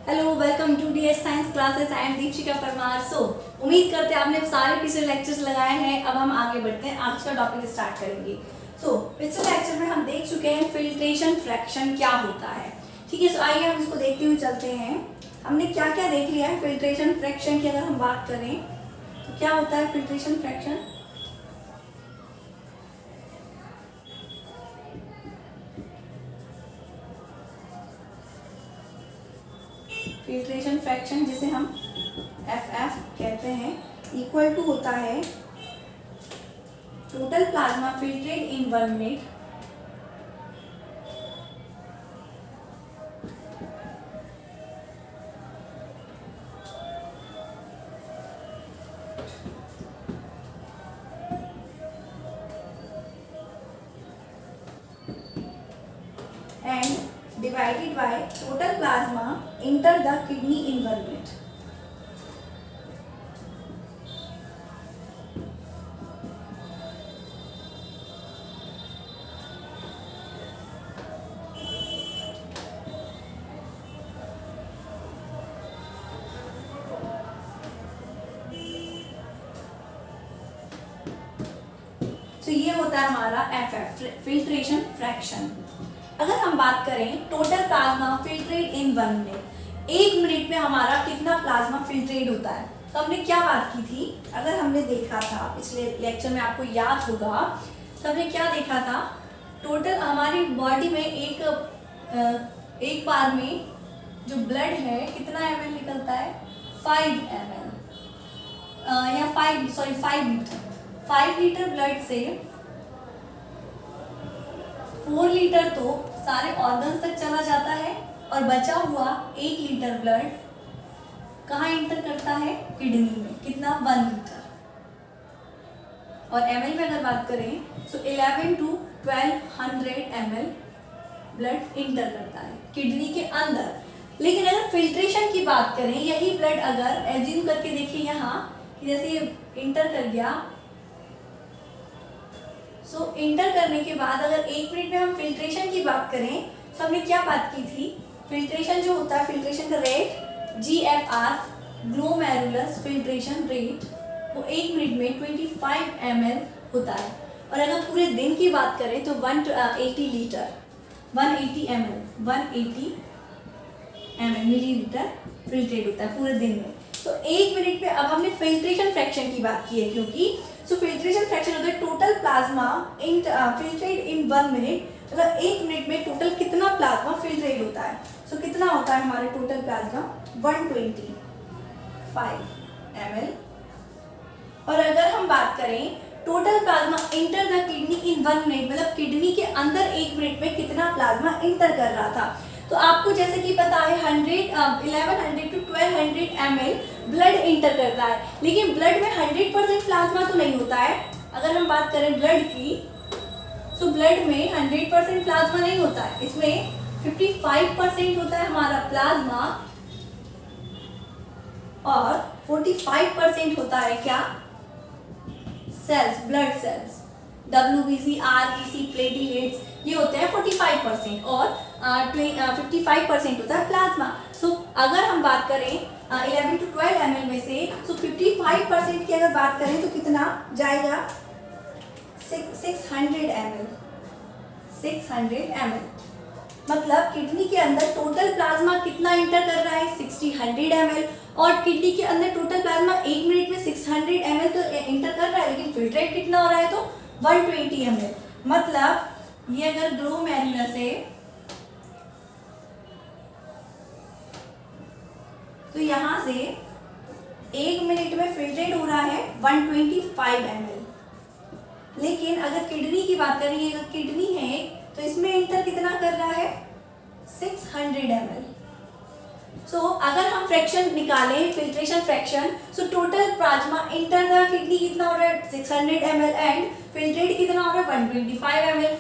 Hello, welcome to DS science classes. I am Deepshikha Parmar. उम्मीद करते हैं आपने सारे पिछले लेक्चर्स लगाए हैं। अब हम आगे बढ़ते हैं, आज का टॉपिक स्टार्ट करेंगे। पिछले लेक्चर में हम देख चुके हैं फिल्ट्रेशन फ्रैक्शन क्या होता है। ठीक है, आइए हम इसको देखते हुए चलते हैं। हमने क्या क्या देख लिया है फिल्ट्रेशन फ्रैक्शन की। अगर हम बात करें तो क्या होता है फिल्ट्रेशन फ्रैक्शन। फिल्ट्रेशन फ्रैक्शन जिसे हम FF कहते हैं इक्वल टू होता है total plasma filtrate in 1 minute and divided by total plasma enter the kidney in 1 minute. तो ये होता है हमारा FF फिल्ट्रेशन फ्रैक्शन। अगर हम बात करें total plasma filtrate in 1 minute, 1 minute में हमारा कितना प्लाज्मा फिल्ट्रेट होता है। तो हमने क्या बात की थी, अगर हमने देखा था पिछले लेक्चर में, आपको याद होगा, तो हमने क्या देखा था, टोटल हमारी बॉडी में एक बार में जो ब्लड है कितना ml निकलता है, 5 ml या 5 लीटर। 5 लीटर ब्लड से 4 लीटर तो सारे ऑर्गन्स तक चला जाता है और बचा हुआ 1 लीटर ब्लड कहाँ इंटर करता है, किडनी में। कितना, 1 लीटर। और ml में अगर बात करें तो 11 to 1200 ml ब्लड इंटर करता है किडनी के अंदर। लेकिन अगर फिल्ट्रेशन की बात करें, यही ब्लड अगर एज्यूम करके देखिए यहाँ कि जैसे ये इंटर कर गया, इंटर करने के बाद अगर 1 मिनट में हम फिल्ट्रेशन की बात करें तो हमने क्या बात की थी, फिल्ट्रेशन जो होता है, फिल्ट्रेशन का rate GFR glomerulus filtration rate, वो 1 मिनट में 25 ml होता है। और अगर पूरे दिन की बात करें तो 180 लीटर 180 ml मिलीलीटर फिल्ट्रेट होता है पूरे दिन में। तो 1 मिनट में अब हमने फिल्ट्रेशन फ्रैक्शन की बात की है, क्योंकि फिल्ट्रेशन फ्रैक्शन होता है total plasma filtrate in 1 minute, मतलब 1 मिनट में टोटल कितना प्लाज्मा फिल्ट्रेट होता है। कितना होता है हमारे टोटल प्लाज्मा, 125 ml। और अगर हम बात करें total plasma enter the kidney in 1 minute, मतलब किडनी के अंदर 1 मिनट में कितना प्लाज्मा इंटर कर रहा था। तो आपको जैसे कि पता है 1100 to 1200 ml ब्लड इंटर करता है, लेकिन ब्लड में 100% प्लाज्मा तो नहीं होता है। अगर हम बात करें ब्लड की, तो ब्लड में 100% प्लाज्मा नहीं होता है, इसमें 55% होता है हमारा प्लाज्मा और 45% होता है क्या, cells, blood cells, WBC, RBC, platelets, ये होते हैं 45% और 55% होता है प्लाज्मा। अगर हम बात करें 11 to 12 ml में से, 55% की अगर बात करें तो कितना जाएगा, 600 ml। मतलब किडनी के अंदर टोटल प्लाज्मा कितना इंटर कर रहा है, 100 ml। और किडनी के अंदर टोटल प्लाज्मा 1 मिनट में 600 ml तो इंटर कर रहा है, लेकिन फिल्ट्रेट कितना हो रहा है, तो 120 ml। मतलब ये अगर ग्लोमेरुलस है तो यहाँ से 1 मिनट में फिल्ट्रेट हो रहा है 125 ml। लेकिन अगर किडनी की बात करेंगे, अगर किडनी है तो इसमें इंटर कितना कर रहा है, 600 ml। अगर हम फ्रैक्शन निकालें, filtration fraction, total plasma enter the kidney कितना हो रहा है, 600 ml एंड फिल्ट्रेट कितना हो रहा है, 125 ml।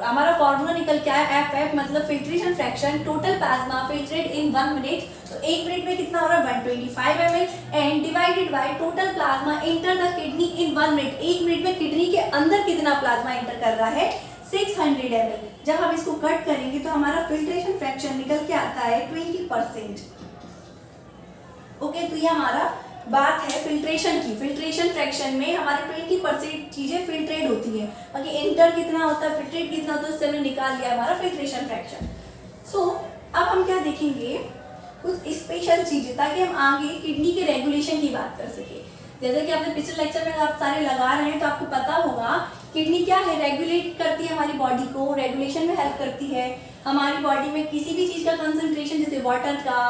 हमारा फॉर्मूला निकल के आया FF, मतलब filtration fraction total plasma filtrate in 1 minute. तो 1 मिनट में कितना हो रहा है, 125 ml and divided by total plasma enter the kidney in 1 minute. 1 minute में किडनी के अंदर कितना प्लाज्मा इंटर कर रहा है, 600 ml। जब हम इसको कट करेंगे तो हमारा फिल्ट्रेशन फ्रैक्शन निकल के आता है 20%। ओके, तो ये हमारा बात है फिल्ट्रेशन की। फिल्ट्रेशन फ्रैक्शन में हमारे 20% चीजें फिल्ट्रेट होती है, बाकी इंटर कितना होता है, फिल्ट्रेट कितना होता है, उससे हमने निकाल लिया हमारा फिल्ट्रेशन फ्रैक्शन। सो अब हम क्या देखेंगे, कुछ स्पेशल चीजें, ताकि हम आगे किडनी के रेगुलेशन की बात कर सके। जैसे कि आपने पिछले लेक्चर में आप सारे लगा रहे हैं तो आपको पता होगा किडनी क्या है, रेगुलेट करती है हमारी बॉडी को, रेगुलेशन में हेल्प करती है। हमारी बॉडी में किसी भी चीज का कंसंट्रेशन, जैसे वाटर का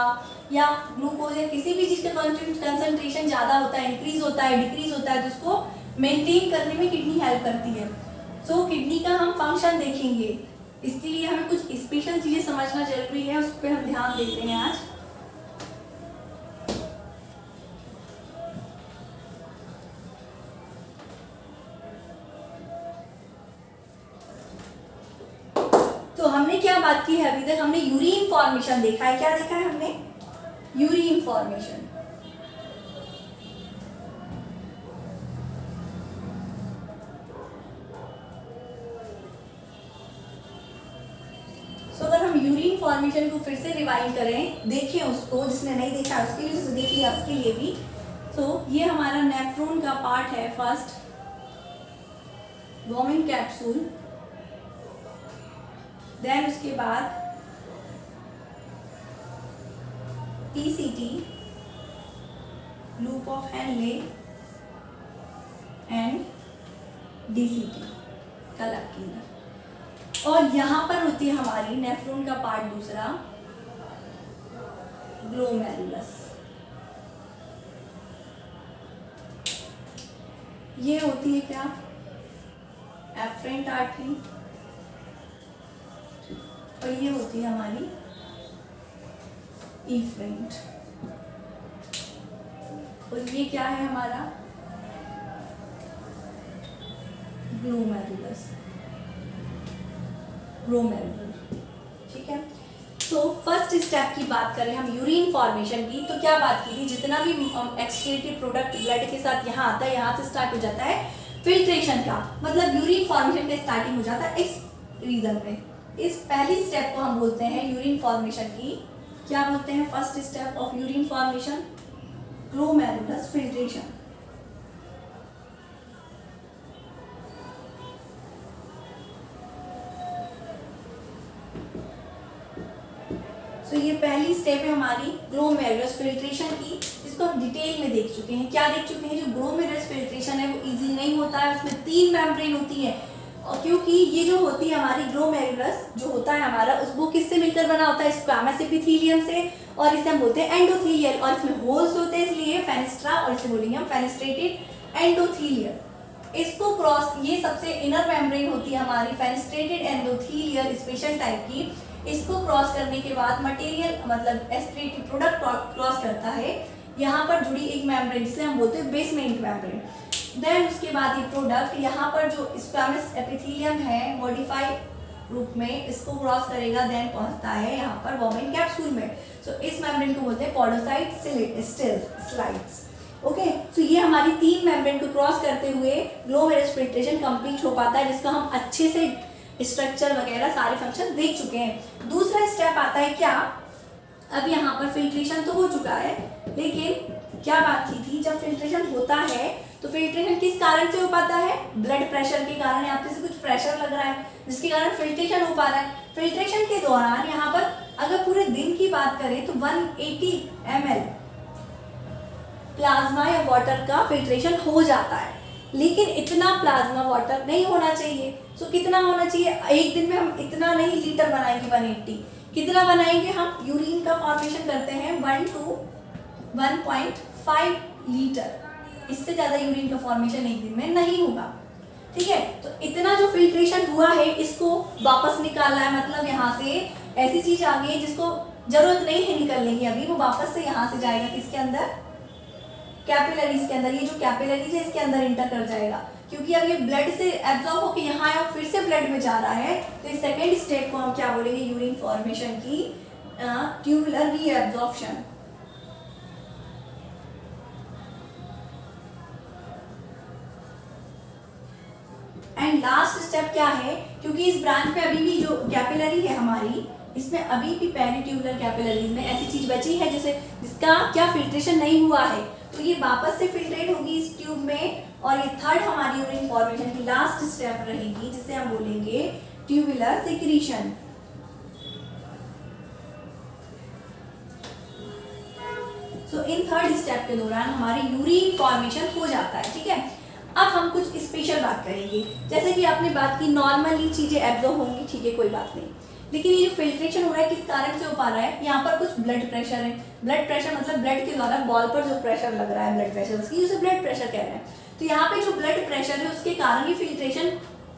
या ग्लूकोज या किसी भी चीज का कंसंट्रेशन ज्यादा होता है, इंक्रीज होता है, डिक्रीज होता है, तो उसको मेंटेन करने में किडनी हेल्प करती है। सो किडनी का हम फंक्शन देखेंगे, इसके लिए हमें कुछ स्पेशल चीजें समझना जरूरी है, उस पर हम ध्यान देते हैं आज। तो हमने क्या बात की है अभी तक, हमने यूरिन फॉर्मेशन देखा है। क्या देखा है हमने? Urine formation. सो अगर हम यूरिन फॉर्मेशन को फिर से रिवाइंड करें, देखें उसको, जिसने नहीं देखा उसके लिए, जिसने देख लिया उसके लिए भी। तो ये हमारा नेफ्रॉन का पार्ट है, फर्स्ट वोमिन कैप्सूल, देन उसके बाद PCT, loop of Henle, and DCT, collecting. और यहाँ पर होती है हमारी नेफ्रॉन का पार्ट दूसरा, ग्लोमेरुलस। ये होती है क्या? Efferent artery. और ये होती है हमारी इफरेंट। और ये क्या है हमारा? Glomerulus, glomerular. ठीक है, तो फर्स्ट स्टेप की बात करें हम यूरिन फॉर्मेशन की, तो क्या बात की थी, जितना भी एक्सक्रीटेड प्रोडक्ट ब्लड के साथ यहाँ आता है, यहाँ से स्टार्ट हो जाता है फिल्ट्रेशन का, मतलब यूरिन फॉर्मेशन का स्टार्टिंग हो जाता है इस रीजन में। इस पहली स्टेप को हम बोलते हैं यूरिन फॉर्मेशन की, क्या बोलते हैं? First step of urine formation, glomerulus filtration. तो ये पहली स्टेप है हमारी ग्लोमेरुलस फिल्ट्रेशन की, जिसको हम डिटेल में देख चुके हैं। क्या देख चुके हैं? जो ग्लोमेरुलस फिल्ट्रेशन है वो इजी नहीं होता है, उसमें 3 मेम्ब्रेन होती है। और क्योंकि ये जो होती है हमारी ग्लोमेरुलस जो होता है हमारा, वो किससे मिलकर बना होता है? स्क्वैमस एपिथेलियम से, और इसे हम बोलते हैं एंडोथेलियल, और इसमें होल्स होते हैं इसलिए फेनेस्ट्रा, और इसे बोलेंगे हम फेनेस्ट्रेटेड एंडोथेलियल। इसको क्रॉस, ये सबसे इनर मेम्ब्रेन होती है हमारी फेनेस्ट्रेटेड एंडोथेलियल स्पेशल टाइप की। इसको क्रॉस करने के बाद मटेरियल मतलब एस्पिरेटेड प्रोडक्ट क्रॉस करता है यहाँ पर जुड़ी एक मेम्ब्रेन, जिसे हम बोलते हैं बेसमेंट मेम्ब्रेन। देन उसके बाद ये प्रोडक्ट यहाँ पर जो स्क्वैमस एपिथेलियम है मॉडिफाइड रूप में, इसको क्रॉस करेगा, देन पहुंचता है यहाँ पर वोमिन कैप्सूल में। सो इस मेम्ब्रेन को बोलते हैं पॉडोसाइट स्लाइड्स। ओके, तो ये हमारी 3 मेम्ब्रेन को क्रॉस करते हुए ग्लोमेरुलस फिल्ट्रेशन कंप्लीट हो पाता है, जिसका हम अच्छे से स्ट्रक्चर वगैरह सारे फंक्शन देख चुके हैं। दूसरा स्टेप आता है क्या? अब यहाँ पर फिल्ट्रेशन तो हो चुका है, लेकिन क्या बात की थी, जब फिल्ट्रेशन होता है तो फिल्ट्रेशन किस कारण से हो पाता है? ब्लड प्रेशर के कारण, यहाँ पे से कुछ प्रेशर लग रहा है जिसके कारण फिल्ट्रेशन हो पा रहा है। फिल्ट्रेशन के दौरान यहाँ पर अगर पूरे दिन की बात करें तो 180 ml प्लाज्मा या वाटर का फिल्ट्रेशन हो जाता है, लेकिन इतना प्लाज्मा वाटर नहीं होना चाहिए। तो कितना होना चाहिए? एक दिन में हम इतना नहीं लीटर बनाएंगे, 180 कितना बनाएंगे हम? यूरिन का फॉर्मेशन करते हैं 1 to 1.5 लीटर, इससे ज्यादा यूरिन का फॉर्मेशन एक दिन में नहीं होगा। ठीक है, तो इतना जो फिल्ट्रेशन हुआ है इसको वापस निकालना है, मतलब यहाँ से ऐसी चीज आ गई जिसको जरूरत नहीं है निकलने की, अभी वो वापस से यहाँ से जाएगा किसके अंदर? कैपिलरीज के अंदर। ये जो कैपिलरीज है इसके अंदर इंटर कर जाएगा, क्योंकि अब ये ब्लड से एब्जॉर्ब होकर यहाँ आया फिर से ब्लड में जा रहा है। तो इस सेकेंड स्टेप को हम क्या बोलेंगे? यूरिन फॉर्मेशन की tubular reabsorption. And last step क्या है? क्योंकि इस ब्रांच में अभी भी जो कैपिलरी है हमारी, इसमें अभी भी पेरिट्यूबुलर कैपिलरीज में ऐसी चीज बची है जिसे इसका क्या फिल्ट्रेशन नहीं हुआ है, तो ये वापस से फिल्ट्रेट होगी इस ट्यूब में, और ये थर्ड हमारी यूरिन फॉर्मेशन की लास्ट स्टेप रहेगी जिसे हम बोलेंगे tubular secretion. So in third step के दौरान हमारी यूरिन फॉर्मेशन हो जाता है। ठीक है, अब हम कुछ स्पेशल बात करेंगे। जैसे कि आपने बात की नॉर्मली चीजें एब्जॉर्ब होंगी, ठीक है कोई बात नहीं, लेकिन ये जो फिल्ट्रेशन हो रहा है किस कारण से हो पा रहा है, यहाँ पर कुछ ब्लड प्रेशर है। ब्लड प्रेशर मतलब ब्लड के द्वारा बॉल पर जो प्रेशर लग रहा है ब्लड प्रेशर, उसकी उसे ब्लड प्रेशर कह रहे हैं। तो यहाँ पे जो ब्लड प्रेशर है उसके कारण ही फिल्ट्रेशन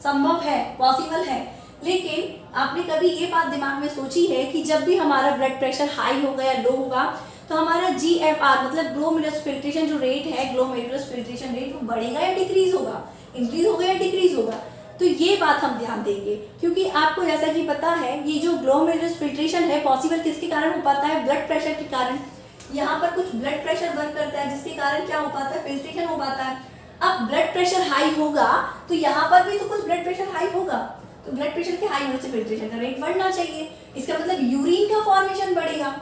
संभव है, पॉसिबल है। लेकिन आपने कभी ये बात दिमाग में सोची है कि जब भी हमारा ब्लड प्रेशर हाई होगा या लो होगा तो हमारा GFR मतलब ग्लोमेरुलस फिल्ट्रेशन जो रेट है, ग्लोमेरुलस फिल्ट्रेशन रेट, वो बढ़ेगा या डिक्रीज होगा, इंक्रीज होगा या डिक्रीज होगा। तो ये बात हम ध्यान देंगे, क्योंकि आपको जैसा कि पता है ये जो ग्लोमेरुलस फिल्ट्रेशन है पॉसिबल किसके कारण हो पाता है, ब्लड प्रेशर के कारण। यहाँ पर कुछ ब्लड प्रेशर वर्क करता है जिसके कारण क्या हो पाता है, फिल्ट्रेशन हो पाता है। अब ब्लड प्रेशर हाई होगा तो यहाँ पर भी तो कुछ ब्लड प्रेशर हाई होगा, तो ब्लड प्रेशर के हाई होने से फिल्ट्रेशन का रेट बढ़ना चाहिए। इसका मतलब यूरिन का फॉर्मेशन बढ़ेगा,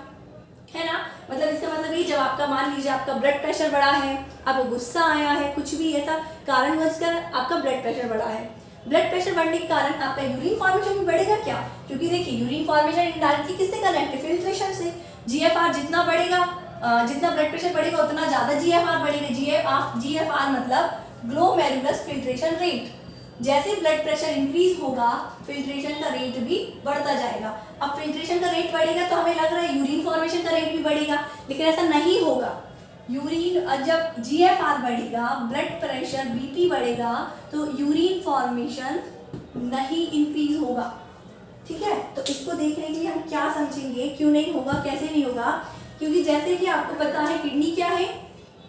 है ना। मतलब इसका मतलब ये, जब आपका मान लीजिए आपका ब्लड प्रेशर बढ़ा है, आपको गुस्सा आया है, कुछ भी ऐसा कारण हुआ जिसका आपका ब्लड प्रेशर बढ़ा है, ब्लड प्रेशर बढ़ने के कारण आपका यूरिन फॉर्मेशन भी बढ़ेगा क्या, क्योंकि देखिए यूरिन फॉर्मेशन इनडायरेक्टली किससे कनेक्ट है, फिल्ट्रेशन से। GFR जितना बढ़ेगा, जितना ब्लड प्रेशर बढ़ेगा उतना ज्यादा GFR बढ़ेगा। GFR मतलब ग्लोमेरुलस फिल्ट्रेशन रेट। जैसे ब्लड प्रेशर इंक्रीज होगा फिल्ट्रेशन का रेट भी बढ़ता जाएगा। अब फिल्ट्रेशन का रेट बढ़ेगा तो हमें लग रहा है यूरिन फॉर्मेशन का रेट भी बढ़ेगा, लेकिन ऐसा नहीं होगा। यूरिन जब GFR बढ़ेगा, ब्लड प्रेशर BP बढ़ेगा, तो यूरिन फॉर्मेशन नहीं इंक्रीज होगा। ठीक है, तो इसको देखने के लिए हम क्या समझेंगे, क्यों नहीं होगा, कैसे नहीं होगा। क्योंकि जैसे कि आपको पता है किडनी क्या है,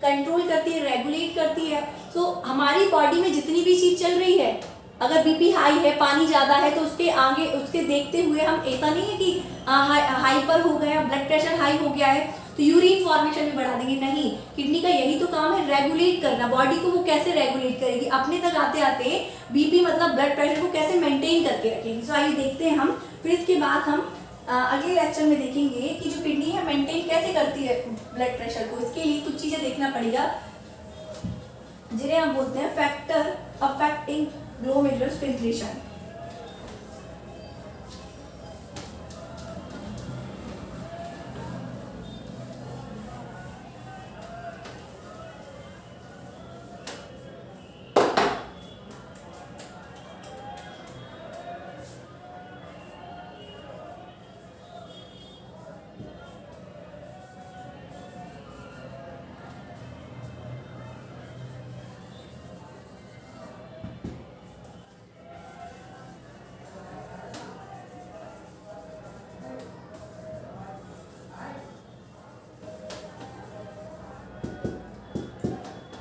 कंट्रोल करती है, रेगुलेट करती है। तो हमारी बॉडी में जितनी भी चीज चल रही है, अगर BP हाई है, पानी ज्यादा है, तो उसके आगे उसके देखते हुए हम, ऐसा नहीं है कि हाइपर हो गया, ब्लड प्रेशर हाई हो गया है तो यूरिन फॉर्मेशन भी बढ़ा देंगे, नहीं। किडनी का यही तो काम है, रेगुलेट करना। बॉडी को वो कैसे रेगुलेट करेगी, अपने तक आते आते BP मतलब ब्लड प्रेशर को कैसे मेंटेन करके रखेगी। तो आइए देखते हैं हम, फिर इसके बाद हम अगले लेक्चर में देखेंगे कि जो किडनी है मेंटेन कैसे करती है ब्लड प्रेशर को। इसके लिए कुछ चीजें देखना पड़ेगा जिन्हें हम बोलते हैं फैक्टर अफेक्टिंग ग्लोमेरुलस फिल्ट्रेशन।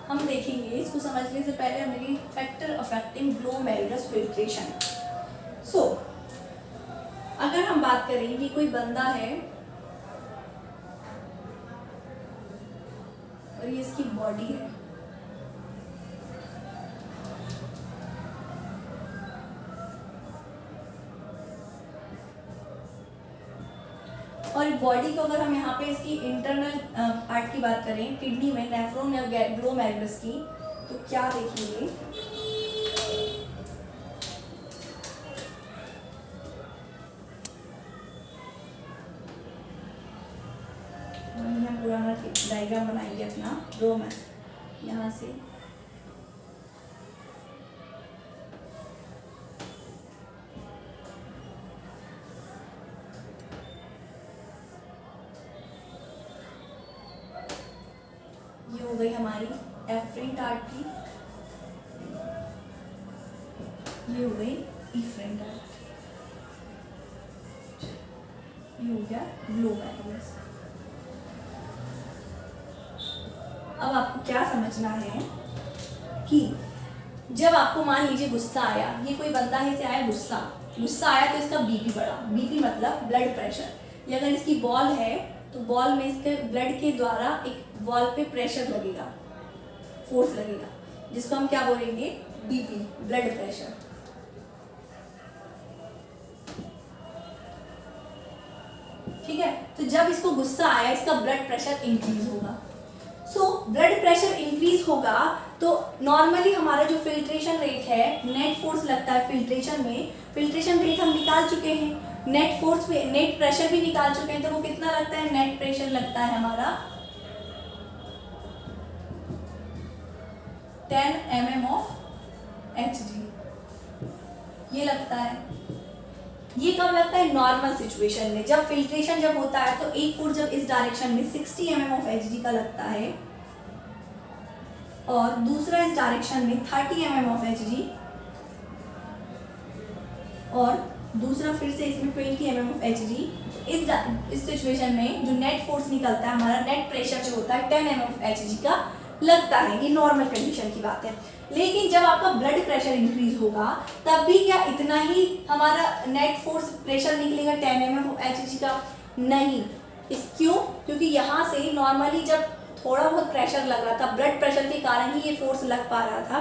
हम देखेंगे, इसको समझने से पहले हमें फैक्टर अफेक्टिंग ग्लोमेरुलस फिल्ट्रेशन। सो अगर हम बात करें कि कोई बंदा है और ये इसकी बॉडी है, और बॉडी को अगर हम यहाँ पे इसकी इंटरनल पार्ट की बात करें, किडनी में नेफ्रॉन या ग्लोमेरुलस की, तो क्या देखेंगे, वही हम पुराना डायग्राम बनाएंगे अपना ग्लोमेरुलस, यहाँ से ये हो गई हमारी एफरेंट आर्टरी, ये हो गई इफरेंट आर्टरी, ये हो गया ग्लोमेरुलस। अब आपको क्या समझना है कि जब आपको मान लीजिए गुस्सा आया, ये कोई बंदा है, इसे आया गुस्सा आया तो इसका BP बढ़ा, BP मतलब ब्लड प्रेशर। ये अगर इसकी बॉल है तो बॉल में इसके ब्लड के द्वारा एक बॉल पे प्रेशर लगेगा, फोर्स लगेगा, जिसको हम क्या बोलेंगे, BP ब्लड प्रेशर। ठीक है, तो जब इसको गुस्सा आया इसका ब्लड प्रेशर इंक्रीज होगा। सो ब्लड प्रेशर इंक्रीज होगा तो नॉर्मली हमारा जो फिल्ट्रेशन रेट है, नेट फोर्स लगता है फिल्ट्रेशन में, फिल्ट्रेशन रेट हम निकाल चुके हैं, नेट फोर्स भी, नेट प्रेशर भी निकाल चुके हैं, तो वो कितना लगता है, नेट प्रेशर लगता है हमारा 10 mm ऑफ Hg, ये लगता है। ये कब लगता है, नॉर्मल सिचुएशन में। जब फिल्ट्रेशन जब होता है तो एक फोर्स जब इस डायरेक्शन में 60 mm ऑफ Hg का लगता है और दूसरा इस डायरेक्शन में 30 mm ऑफ Hg और दूसरा फिर से इसमें 20 mm ऑफ Hg। इस सिचुएशन में जो नेट फोर्स निकलता है, हमारा नेट प्रेशर जो होता है 10 mm ऑफ Hg का लगता है। ये नॉर्मल कंडीशन की बात है। लेकिन जब आपका ब्लड प्रेशर इंक्रीज होगा तब भी क्या इतना ही हमारा नेट फोर्स प्रेशर निकलेगा 10 mm ऑफ Hg का? नहीं। क्यों? क्योंकि यहाँ से नॉर्मली जब थोड़ा बहुत प्रेशर लग रहा था, ब्लड प्रेशर के कारण ही ये फोर्स लग पा रहा था।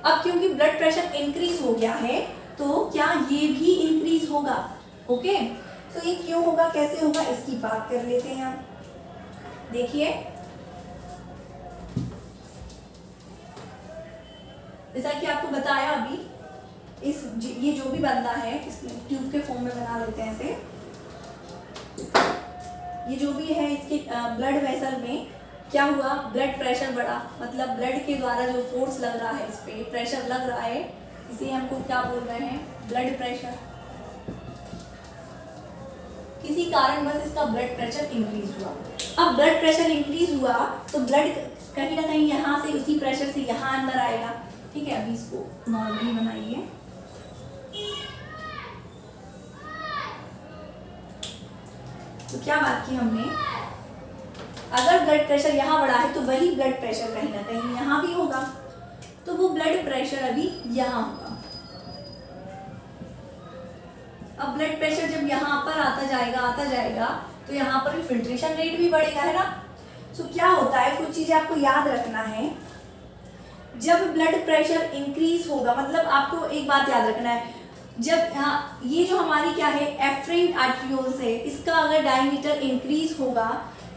अब क्योंकि ब्लड प्रेशर इंक्रीज हो गया है तो क्या ये भी इंक्रीज होगा? ओके, तो ये क्यों होगा, कैसे होगा, इसकी बात कर लेते हैं हम। देखिए, जैसा कि आपको बताया अभी, ये जो भी बंदा है इसमें ट्यूब के फॉर्म में बना लेते हैं इसे। ये जो भी है इसके ब्लड वेसल में क्या हुआ, ब्लड प्रेशर बढ़ा, मतलब ब्लड के द्वारा जो फोर्स लग रहा है, इस पे प्रेशर लग रहा है, इसे हमको क्या बोल रहे हैं, ब्लड प्रेशर। किसी कारण बस इसका ब्लड प्रेशर इंक्रीज हुआ। अब ब्लड प्रेशर इंक्रीज हुआ तो ब्लड कहीं ना कहीं यहाँ से उसी प्रेशर से यहाँ अंदर आएगा। ठीक है, अभी इसको नॉर्मली बनाइए। तो क्या बात की हमने, अगर ब्लड प्रेशर यहाँ बढ़ा है तो वही ब्लड प्रेशर कहीं ना कहीं यहाँ भी होगा, तो वो ब्लड प्रेशर अभी यहाँ होगा। अब ब्लड प्रेशर जब यहाँ पर आता जाएगा तो यहाँ पर फिल्ट्रेशन रेट भी बढ़ेगा, है ना। सो क्या होता है, कुछ चीजें आपको याद रखना है। जब ब्लड प्रेशर इंक्रीज होगा, मतलब आपको एक बात याद रखना है, जब यहाँ ये जो हमारी क्या है, एफरेंट आर्टरियोल्स है, इसका अगर डायमीटर इंक्रीज होगा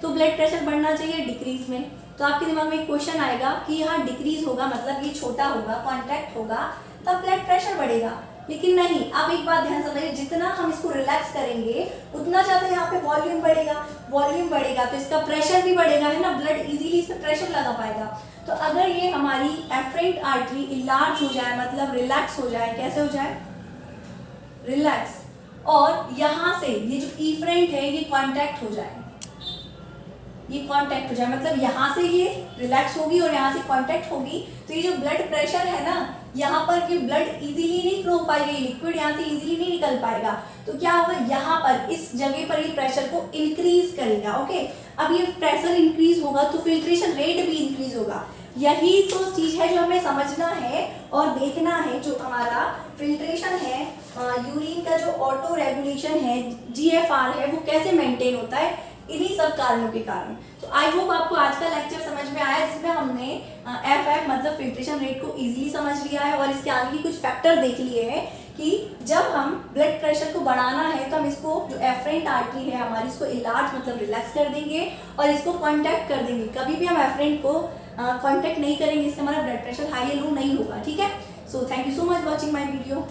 तो ब्लड प्रेशर बढ़ना चाहिए डिक्रीज में। तो आपके दिमाग में एक क्वेश्चन आएगा कि यहाँ डिक्रीज होगा मतलब ये छोटा होगा, कॉन्टैक्ट होगा, तब ब्लड प्रेशर बढ़ेगा। लेकिन नहीं, आप एक बात ध्यान समझिए, जितना हम इसको रिलैक्स करेंगे उतना ज़्यादा यहाँ पे वॉल्यूम बढ़ेगा तो इसका प्रेशर भी बढ़ेगा, है ना, ब्लड इजीली इस पर प्रेशर लगा पाएगा। तो अगर ये हमारी एफरेंट आर्टरी इलार्ज हो जाए, मतलब रिलैक्स हो जाए, कैसे हो जाए, रिलैक्स, और यहाँ से ये जो इफरेंट है ये कॉन्टैक्ट हो जाए, मतलब यहाँ से ये रिलैक्स होगी और यहाँ से कांटेक्ट होगी, तो ये जो ब्लड प्रेशर है ना, यहाँ पर ये ब्लड इजीली नहीं फ्लो हो पाएगा, ये लिक्विड यहाँ से इजीली नहीं निकल पाएगा। तो क्या होगा, यहाँ पर इस जगह पर ये प्रेशर को इंक्रीज करेगा। ओके, अब ये प्रेशर इंक्रीज होगा तो फिल्ट्रेशन रेट भी इंक्रीज होगा। यही तो चीज है जो हमें समझना है और देखना है। जो हमारा फिल्ट्रेशन है, यूरिन का जो ऑटो रेगुलेशन है, GFR है, वो कैसे मेंटेन होता है, इन्हीं सब कारणों के कारण। तो आई होप आपको आज का लेक्चर समझ में आया, जिसमें हमने FF मतलब फिल्ट्रेशन रेट को इजीली समझ लिया है और इसके आगे की कुछ फैक्टर देख लिए हैं कि जब हम ब्लड प्रेशर को बढ़ाना है तो हम इसको जो एफरेंट आर्टरी है हमारी, इसको इलार्ज मतलब रिलैक्स कर देंगे और इसको कॉन्टैक्ट कर देंगे। कभी भी हम एफरेंट को कॉन्टैक्ट नहीं करेंगे, इससे हमारा ब्लड प्रेशर हाई या लो नहीं होगा। ठीक है, so thank you so much watching my video.